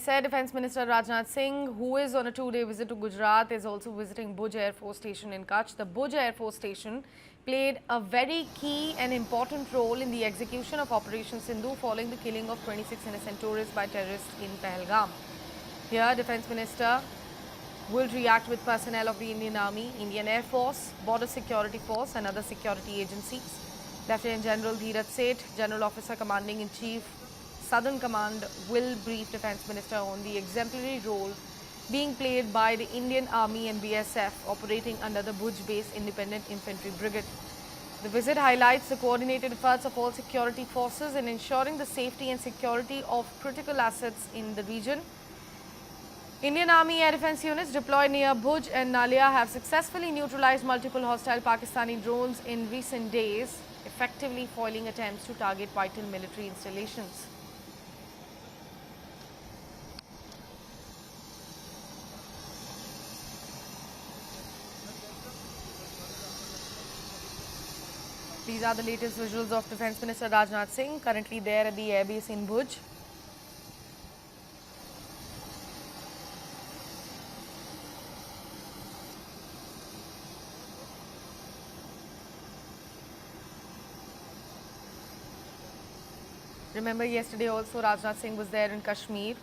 said, Defence Minister Rajnath Singh, who is on a two-day visit to Gujarat, is also visiting Bhuj Air Force Station in Kutch. The Bhuj Air Force Station played a very key and important role in the execution of Operation Sindoor following the killing of 26 innocent tourists by terrorists in Pahalgam. Here, Defence Minister will react with personnel of the Indian Army, Indian Air Force, Border Security Force and other security agencies. Lieutenant General Dheeraj Seth, General Officer Commanding in Chief, Southern Command, will brief Defence Minister on the exemplary role being played by the Indian Army and BSF operating under the Bhuj Base Independent Infantry Brigade. The visit highlights the coordinated efforts of all security forces in ensuring the safety and security of critical assets in the region. Indian Army Air Defence units deployed near Bhuj and Naliya have successfully neutralized multiple hostile Pakistani drones in recent days, effectively foiling attempts to target vital military installations. These are the latest visuals of Defence Minister Rajnath Singh, currently there at the airbase in Bhuj. Remember, yesterday also Rajnath Singh was there in Kashmir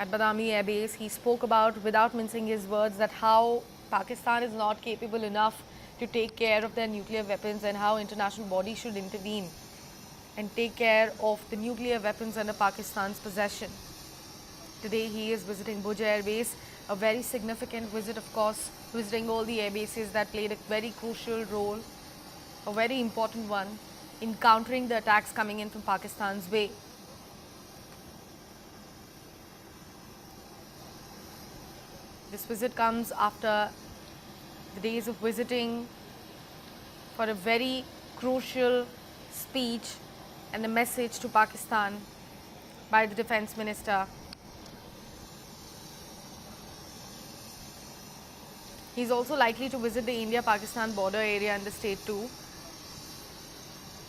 at Badami Air Base. He spoke about, without mincing his words, that how Pakistan is not capable enough to take care of their nuclear weapons and how international bodies should intervene and take care of the nuclear weapons under Pakistan's possession. Today he is visiting Bhuj Air Base, a very significant visit, of course, visiting all the air bases that played a very crucial role, a very important one, in countering the attacks coming in from Pakistan's way. This visit comes after the days of visiting for a very crucial speech and a message to Pakistan by the Defence Minister. He is also likely to visit the India-Pakistan border area in the state too.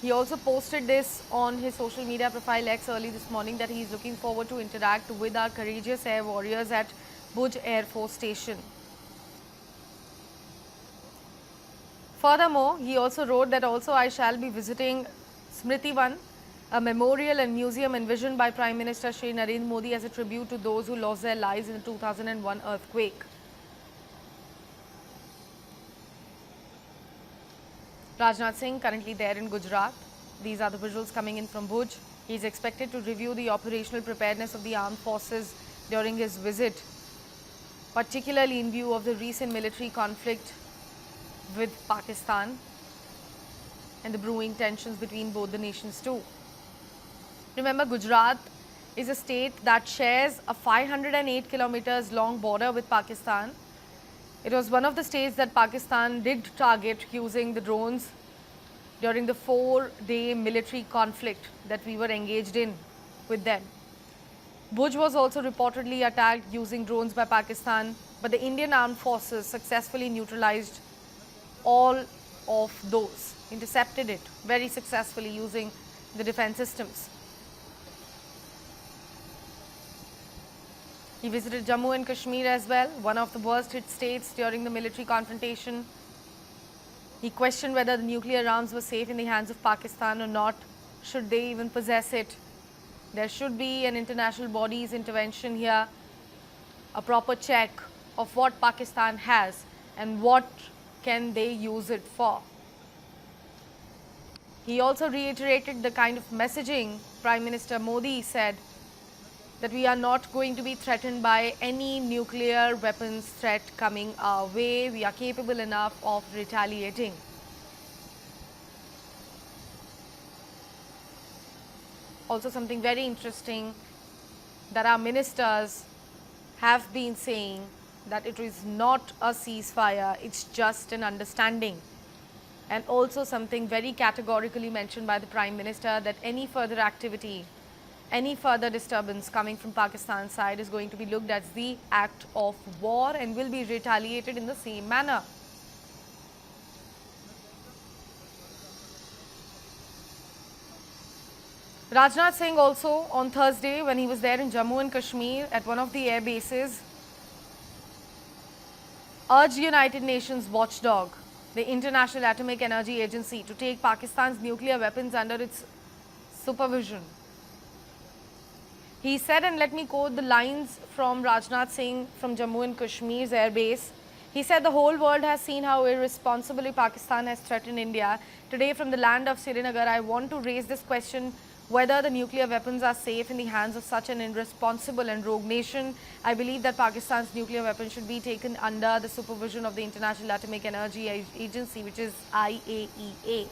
He also posted this on his social media profile X early this morning that he is looking forward to interact with our courageous air warriors at Bhuj Air Force Station. Furthermore, he also wrote that I shall be visiting Smriti Van, a memorial and museum envisioned by Prime Minister Shri Narendra Modi as a tribute to those who lost their lives in the 2001 earthquake. Rajnath Singh currently there in Gujarat. These are the visuals coming in from Bhuj. He is expected to review the operational preparedness of the armed forces during his visit, particularly in view of the recent military conflict with Pakistan and the brewing tensions between both the nations too. Remember, Gujarat is a state that shares a 508 kilometers long border with Pakistan. It was one of the states that Pakistan did target using the drones during the 4-day military conflict that we were engaged in with them. Bhuj was also reportedly attacked using drones by Pakistan, but the Indian Armed Forces successfully neutralized all of those, intercepted it very successfully using the defense systems. He visited Jammu and Kashmir as well, one of the worst hit states during the military confrontation. He questioned whether the nuclear arms were safe in the hands of Pakistan or not, should they even possess it. There should be an international body's intervention here, a proper check of what Pakistan has and what can they use it for. He also reiterated the kind of messaging Prime Minister Modi said, that we are not going to be threatened by any nuclear weapons threat coming our way. We are capable enough of retaliating. Also, something very interesting that our ministers have been saying, that it is not a ceasefire, it's just an understanding. And also something very categorically mentioned by the Prime Minister, that any further activity, any further disturbance coming from Pakistan's side is going to be looked as the act of war and will be retaliated in the same manner. Rajnath Singh also on Thursday, when he was there in Jammu and Kashmir at one of the air bases, urged United Nations watchdog, the International Atomic Energy Agency, to take Pakistan's nuclear weapons under its supervision. He said, and let me quote the lines from Rajnath Singh from Jammu and Kashmir's air base. He said, the whole world has seen how irresponsibly Pakistan has threatened India. Today, from the land of Srinagar, I want to raise this question: whether the nuclear weapons are safe in the hands of such an irresponsible and rogue nation. I believe that Pakistan's nuclear weapons should be taken under the supervision of the International Atomic Energy Agency, which is IAEA.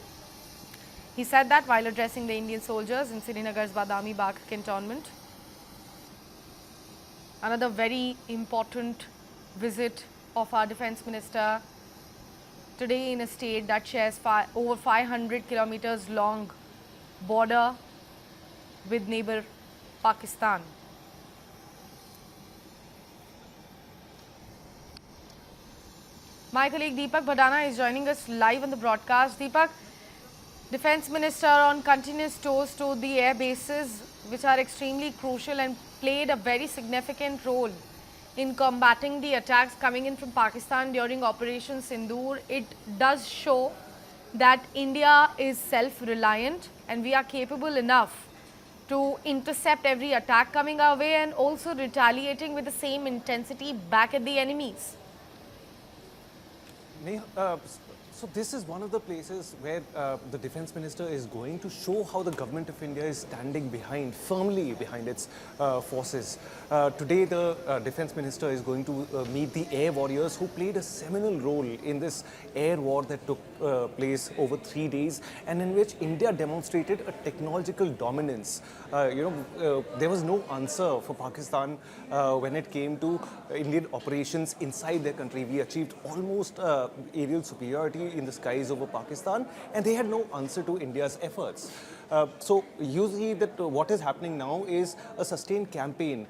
He said that while addressing the Indian soldiers in Srinagar's Badami Bagh cantonment. Another very important visit of our Defence Minister today in a state that shares over 500 kilometers long border with neighbor Pakistan. My colleague Deepak Bhadana is joining us live on the broadcast. Deepak, Defence Minister on continuous tours to the air bases, which are extremely crucial and played a very significant role in combating the attacks coming in from Pakistan during Operation Sindoor. It does show that India is self-reliant and we are capable enough to intercept every attack coming our way and also retaliating with the same intensity back at the enemies. So this is one of the places where the Defence Minister is going to show how the Government of India is standing firmly behind its forces. Today the Defence Minister is going to meet the air warriors who played a seminal role in this air war that took place over 3 days and in which India demonstrated a technological dominance. There was no answer for Pakistan when it came to Indian operations inside their country. We achieved almost aerial superiority in the skies over Pakistan, and they had no answer to India's efforts. So you see that what is happening now is a sustained campaign.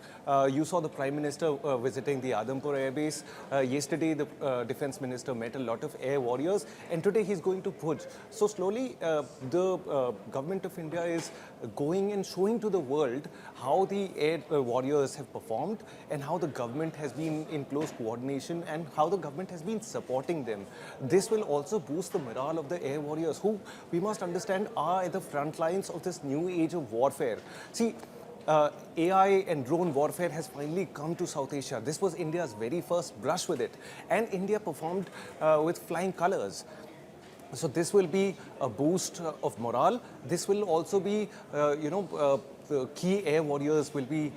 You saw the Prime Minister visiting the Adampur Air Base. Yesterday the Defence Minister met a lot of air warriors, and today he's going to Bhuj. So slowly the Government of India is going and showing to the world how the air warriors have performed and how the government has been in close coordination and how the government has been supporting them. This will also boost the morale of the air warriors, who we must understand are at the front lines of this new age of warfare. See, AI and drone warfare has finally come to South Asia. This was India's very first brush with it, and India performed with flying colors. So this will be a boost of morale. This will also be, the key air warriors will be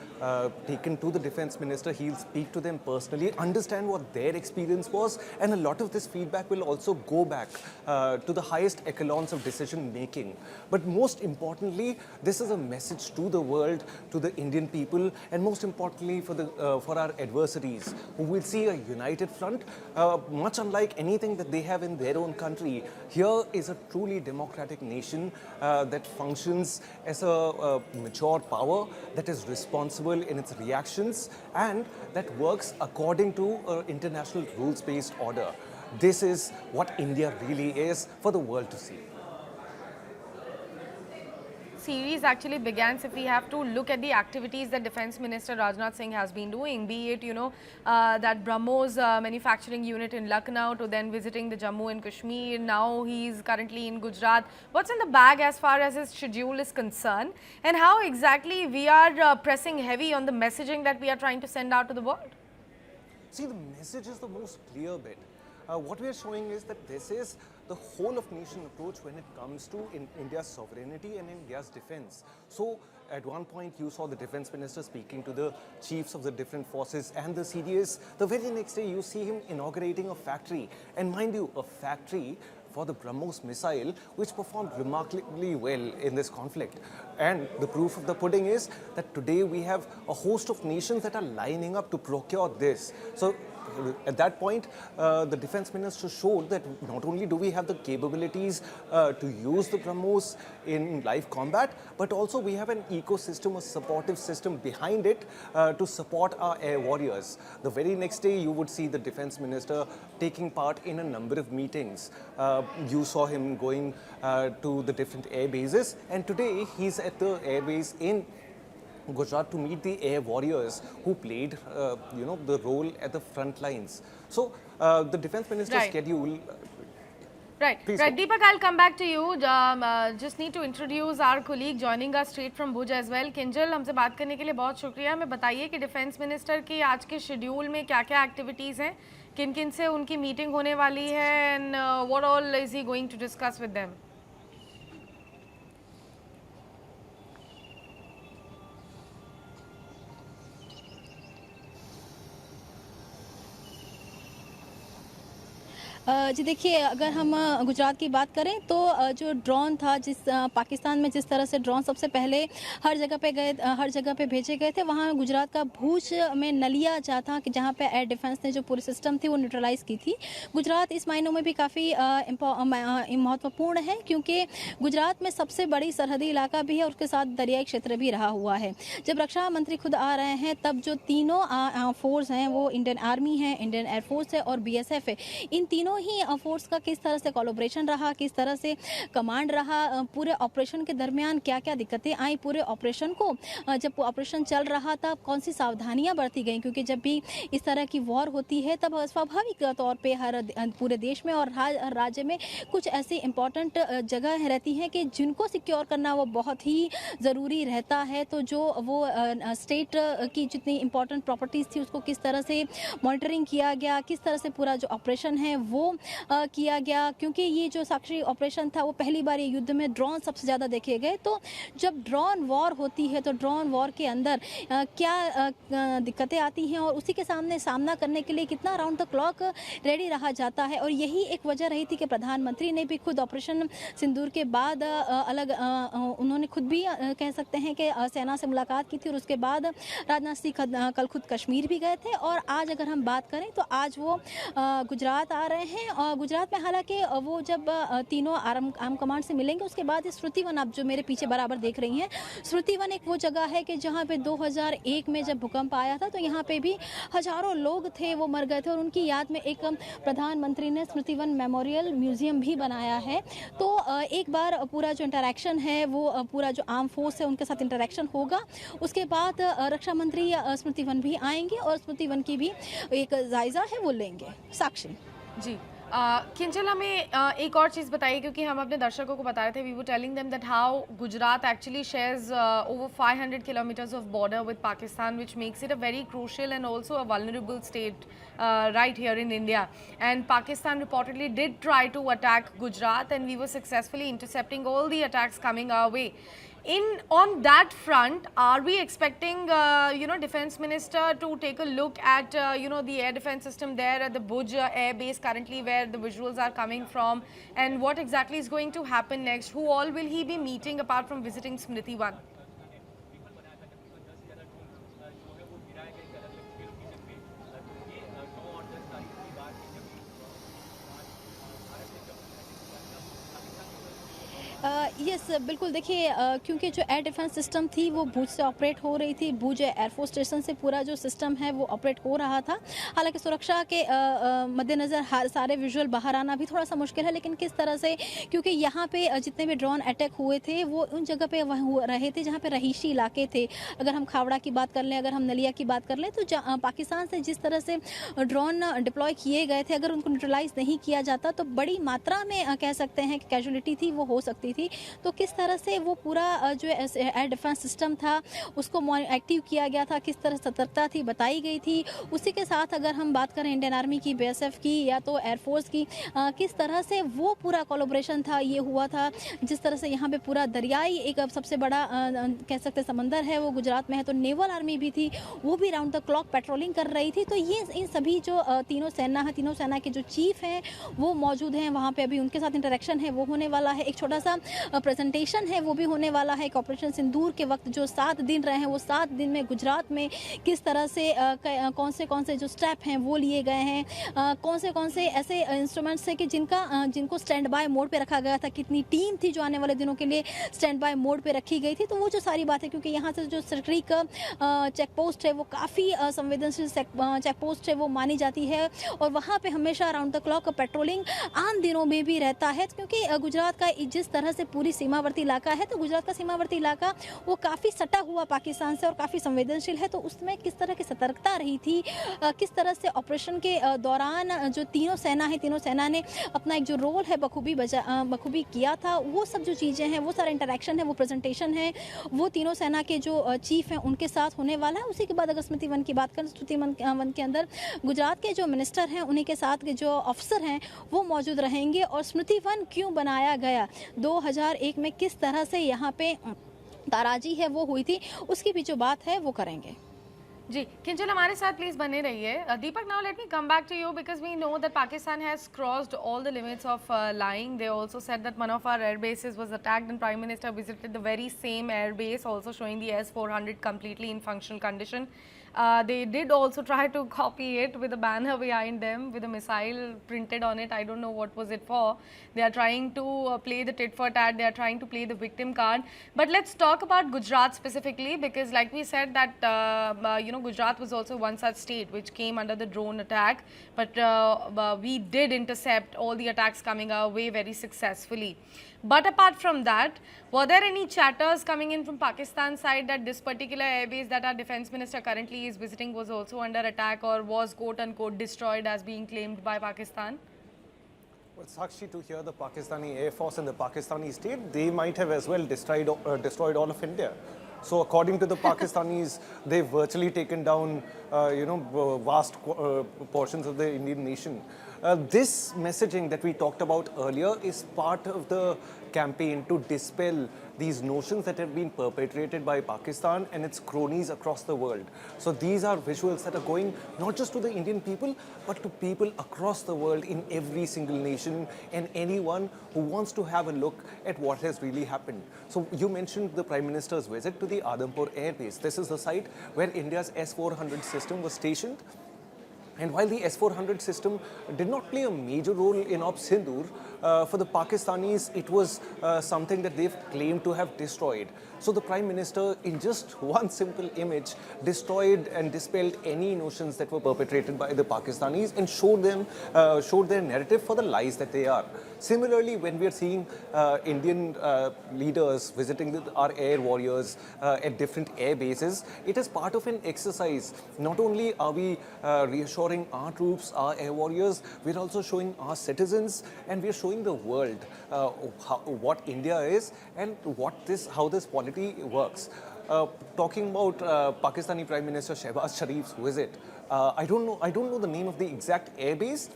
taken to the Defence Minister. He'll speak to them personally, understand what their experience was, and a lot of this feedback will also go back to the highest echelons of decision making. But most importantly, this is a message to the world, to the Indian people, and most importantly for our adversaries, who will see a united front, much unlike anything that they have in their own country. Here is a truly democratic nation that functions as a mature power, that is responsible in its reactions, and that works according to international rules-based order. This is what India really is for the world to see. Series actually began, if we have to look at the activities that Defence Minister Rajnath Singh has been doing, be it, that BrahMos manufacturing unit in Lucknow, to then visiting the Jammu and Kashmir. Now he's currently in Gujarat. What's in the bag as far as his schedule is concerned, and how exactly we are pressing heavy on the messaging that we are trying to send out to the world? See, the message is the most clear bit. What we are showing is that this is the whole of nation approach when it comes to India's sovereignty and India's defense. So at one point you saw the Defence Minister speaking to the chiefs of the different forces and the CDS. The very next day you see him inaugurating a factory, and mind you, a factory for the BrahMos missile, which performed remarkably well in this conflict. And the proof of the pudding is that today we have a host of nations that are lining up to procure this. So at that point, the defense minister showed that not only do we have the capabilities to use the BrahMos in live combat, but also we have an ecosystem, a supportive system behind it to support our air warriors. The very next day, you would see the defense minister taking part in a number of meetings. You saw him going to the different air bases, and today he's at the air base in Gujarat to meet the air warriors who played, the role at the front lines. So the defense minister's Right. schedule. Right, Please right. go. Deepak, I'll come back to you. Just need to introduce our colleague joining us straight from Bhuj as well. Kinjal, हमसे बात करने के लिए बहुत शुक्रिया. हमें बताइए कि डिफेंस मिनिस्टर की आज के शेड्यूल में क्या-क्या एक्टिविटीज़ हैं, किन-किन से उनकी मीटिंग होने वाली है, and what all is he going to discuss with them. जी देखिए, अगर हम गुजरात की बात करें तो जो ड्रोन था, पाकिस्तान में जिस तरह से ड्रोन सबसे पहले हर जगह पे भेजे गए थे, वहाँ गुजरात का भूज में नलिया था कि जहाँ पे एयर डिफेंस ने जो पूरी सिस्टम थी वो न्यूट्रलाइज की थी. गुजरात इस मायनों में भी काफ़ी महत्वपूर्ण है, क्योंकि गुजरात में सबसे बड़ी सरहदी इलाका भी है और उसके साथ दरियाई क्षेत्र भी रहा हुआ है. जब रक्षा मंत्री खुद आ रहे हैं, तब जो तीनों फोर्स हैं, वो इंडियन आर्मी है, इंडियन एयरफोर्स है और BSF है, इन तीनों ही फोर्स का किस तरह से कोलैबोरेशन रहा, किस तरह से कमांड रहा, पूरे ऑपरेशन के दरमियान क्या क्या दिक्कतें आई, पूरे ऑपरेशन को जब ऑपरेशन चल रहा था कौन सी सावधानियां बरती गई, क्योंकि जब भी इस तरह की वॉर होती है तब स्वाभाविक तौर पे पूरे देश में और हर राज्य में कुछ ऐसी इंपॉर्टेंट जगह रहती हैं कि जिनको सिक्योर करना वो बहुत ही ज़रूरी रहता है. तो जो वो स्टेट की जितनी इंपॉर्टेंट प्रॉपर्टीज़ थी उसको किस तरह से मॉनिटरिंग किया गया, किस तरह से पूरा जो ऑपरेशन है वो किया गया, क्योंकि ये जो साक्षी ऑपरेशन था वो पहली बार ये युद्ध में ड्रोन सबसे ज़्यादा देखे गए. तो जब ड्रोन वॉर होती है तो ड्रोन वॉर के अंदर क्या दिक्कतें आती हैं और उसी के सामना करने के लिए कितना राउंड द क्लॉक रेडी रहा जाता है. और यही एक वजह रही थी कि प्रधानमंत्री ने भी खुद ऑपरेशन सिंदूर के बाद उन्होंने खुद भी कह सकते हैं कि सेना से मुलाकात की थी, और उसके बाद राजनाथ सिंह कल खुद कश्मीर भी गए थे. और आज अगर हम बात करें तो आज वो गुजरात आ रहे हैं. और गुजरात में हालांकि वो जब तीनों आर्म कमांड से मिलेंगे, उसके बाद स्मृतिवन, आप जो मेरे पीछे बराबर देख रही हैं, स्मृतिवन एक वो जगह है कि जहाँ पे 2001 में जब भूकंप आया था तो यहाँ पे भी हजारों लोग थे, वो मर गए थे, और उनकी याद में एक प्रधानमंत्री ने स्मृतिवन मेमोरियल म्यूजियम भी बनाया है. तो एक बार पूरा जो इंटरेक्शन है वो पूरा जो आर्म फोर्स है उनके साथ इंटरेक्शन होगा. उसके बाद रक्षा मंत्री स्मृतिवन भी आएंगे और स्मृतिवन की भी एक जायजा है वो लेंगे. साक्षी जी, किंजल, हमें एक और चीज़ बताइए, क्योंकि हम अपने दर्शकों को बता रहे थे, we were telling them that how Gujarat actually shares over 500 kilometers of border with Pakistan, which makes it a very crucial and also a vulnerable state right here in India. And Pakistan reportedly did try to attack Gujarat, and we were successfully intercepting all the attacks coming our way. On that front, are we expecting, Defense Minister to take a look at, the air defense system there at the Bhuj Air Base currently, where the visuals are coming from, and what exactly is going to happen next? Who all will he be meeting apart from visiting Smriti One? Yes, बिल्कुल. देखिए, क्योंकि जो air defence system थी वो भुज से operate हो रही थी, भुज एयरफोर्स स्टेशन से पूरा जो सिस्टम है वो ऑपरेट हो रहा था. हालांकि सुरक्षा के मद्देनज़र सारे विजुअल बाहर आना भी थोड़ा सा मुश्किल है, लेकिन किस तरह से, क्योंकि यहाँ पे जितने भी ड्रोन अटैक हुए थे वो उन जगह पे रहे थे जहाँ पे रहीशी इलाके थे. अगर हम खावड़ा की बात कर लें, अगर हम नलिया की बात कर लें, तो पाकिस्तान से जिस तरह से ड्रोन डिप्लॉय किए गए थे, अगर उनको न्यूट्रलाइज नहीं किया जाता तो बड़ी मात्रा में कह सकते हैं कि कैजुअलिटी थी वो हो सकती थी. तो किस तरह से वो पूरा जो एयर डिफेंस सिस्टम था उसको एक्टिव किया गया था, किस तरह सतर्कता थी बताई गई थी. उसी के साथ अगर हम बात करें इंडियन आर्मी की, BSF की या तो एयरफोर्स की, किस तरह से वो पूरा कोलैबोरेशन था, ये हुआ था. जिस तरह से यहाँ पे पूरा दरियाई एक सबसे बड़ा कह सकते समंदर है वो गुजरात में है, तो नेवल आर्मी भी थी, वो भी राउंड द क्लॉक पेट्रोलिंग कर रही थी. तो ये इन सभी जो तीनों सेना के जो चीफ हैं वो मौजूद हैं वहाँ पे. अभी उनके साथ इंटरेक्शन है वो होने वाला है. एक छोटा सा प्रेजेंटेशन है वो भी होने वाला है। ऑपरेशन सिंदूर के वक्त जो 7 दिन रहे हैं वो 7 दिन में गुजरात में किस तरह से कौन से जो स्टेप हैं वो लिए गए हैं, कौन से ऐसे इंस्ट्रूमेंट्स हैं कि जिनको स्टैंड बाय मोड पे रखा गया था, कितनी टीम थी जो आने वाले दिनों के लिए स्टैंड बाय मोड पे रखी गई थी। तो वो जो सारी बात है, क्योंकि यहाँ से जो सटीक चेक पोस्ट है वो काफ़ी संवेदनशील चेक पोस्ट है वो मानी जाती है, और वहाँ पे हमेशा अराउंड द क्लॉक पेट्रोलिंग आम दिनों में भी रहता है, क्योंकि गुजरात का जिस तरह से पूरी सीमावर्ती इलाका है, तो गुजरात का सीमावर्ती इलाका वो काफ़ी सटा हुआ पाकिस्तान से और काफ़ी संवेदनशील है। तो उसमें किस तरह की सतर्कता रही थी, किस तरह से ऑपरेशन के दौरान जो तीनों सेना ने अपना एक जो रोल है बखूबी किया था, वो सब जो चीज़ें हैं, वो सारा इंटरेक्शन है, वो प्रेजेंटेशन है, वो तीनों सेना के जो चीफ हैं उनके साथ होने वाला है। उसी के बाद अगर स्मृति वन की बात करें, स्मृति वन के अंदर गुजरात के जो मिनिस्टर हैं उन्हीं के साथ के जो ऑफिसर हैं वो मौजूद रहेंगे। और स्मृति वन क्यों बनाया गया, 2001 में किस तरह से यहाँ पे ताराजी है वो हुई थी, उसकी भी जो बात है वो करेंगे। जी किंजल हमारे साथ प्लीज बने रहिए। Deepak, now let me come back to you because we know that Pakistan has crossed all the limits of lying. They also said that one of our air bases was attacked and Prime Minister visited the very same air base, also showing the S-400 completely in functional condition. They did also try to copy it with a banner behind them with a missile printed on it. I don't know what was it for. They are trying to play the tit for tat. They are trying to play the victim card. But let's talk about Gujarat specifically, because like we said that Gujarat was also one such state which came under the drone attack. But we did intercept all the attacks coming our way very successfully. But apart from that, were there any chatters coming in from Pakistan side that this particular airbase that our defense minister currently is visiting was also under attack, or was quote unquote destroyed as being claimed by Pakistan? Well, Sakshi, to hear the Pakistani Air Force and the Pakistani state, they might have as well destroyed all of India. So according to the Pakistanis, they've virtually taken down, vast portions of the Indian nation. This messaging that we talked about earlier is part of the campaign to dispel these notions that have been perpetrated by Pakistan and its cronies across the world. So these are visuals that are going not just to the Indian people, but to people across the world in every single nation and anyone who wants to have a look at what has really happened. So you mentioned the Prime Minister's visit to the Adampur Air Base. This is the site where India's S-400 system was stationed. And while the S-400 system did not play a major role in Operation Sindoor, for the Pakistanis, it was something that they've claimed to have destroyed. So the Prime Minister, in just one simple image, destroyed and dispelled any notions that were perpetrated by the Pakistanis and showed their narrative for the lies that they are. Similarly, when we are seeing Indian leaders visiting our air warriors at different air bases, it is part of an exercise. Not only are we reassuring our troops, our air warriors, we're also showing our citizens and we're showing the world what India is and how this polity works. Talking about Pakistani Prime Minister Shehbaz Sharif's visit, I don't know the name of the exact air base,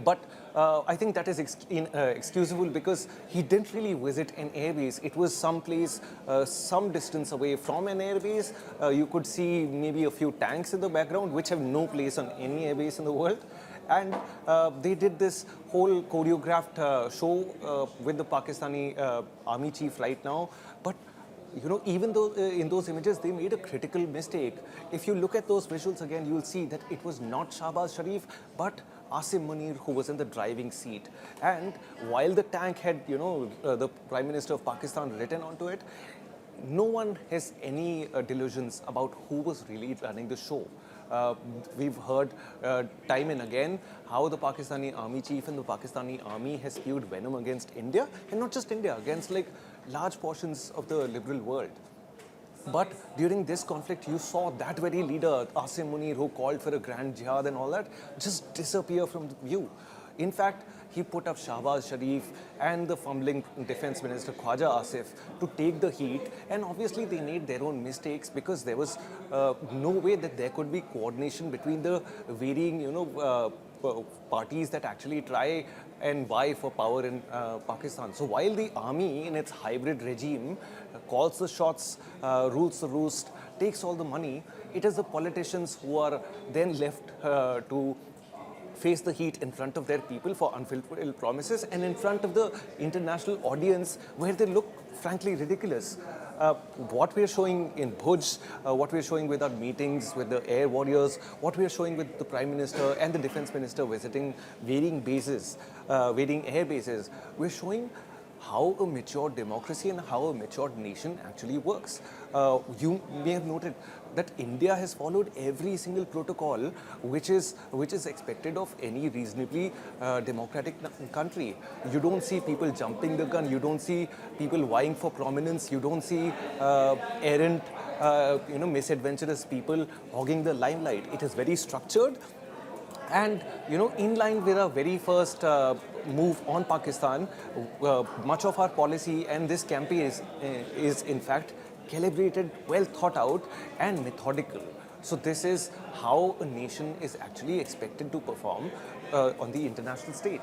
but I think that is excusable because he didn't really visit an airbase. It was someplace, some distance away from an airbase. You could see maybe a few tanks in the background, which have no place on any airbase in the world. And they did this whole choreographed show with the Pakistani army chief right now. But even though in those images they made a critical mistake, if you look at those visuals again, you will see that it was not Shahbaz Sharif, but Asim Munir who was in the driving seat. And while the tank had, the Prime Minister of Pakistan written onto it, no one has any delusions about who was really running the show. We've heard time and again how the Pakistani army chief and the Pakistani army has spewed venom against India, and not just India, against large portions of the liberal world. But during this conflict, you saw that very leader, Asim Munir, who called for a grand jihad and all that, just disappear from view. In fact, he put up Shahbaz Sharif and the fumbling Defense Minister Khwaja Asif to take the heat, and obviously they made their own mistakes because there was no way that there could be coordination between the varying, parties that actually try and vie for power in Pakistan. So while the army in its hybrid regime calls the shots, rules the roost, takes all the money, it is the politicians who are then left to face the heat in front of their people for unfulfilled promises and in front of the international audience where they look frankly ridiculous. What we are showing in Bhuj, what we are showing with our meetings with the air warriors, what we are showing with the Prime Minister and the Defence Minister visiting varying bases, varying air bases, we're showing how a mature democracy and how a mature nation actually works. You may have noted that India has followed every single protocol which is expected of any reasonably democratic country. You don't see people jumping the gun, you don't see people vying for prominence, you don't see errant, misadventurous people hogging the limelight. It is very structured. And in line with our very first move on Pakistan, much of our policy and this campaign is in fact calibrated, well thought out and methodical. So this is how a nation is actually expected to perform on the international stage.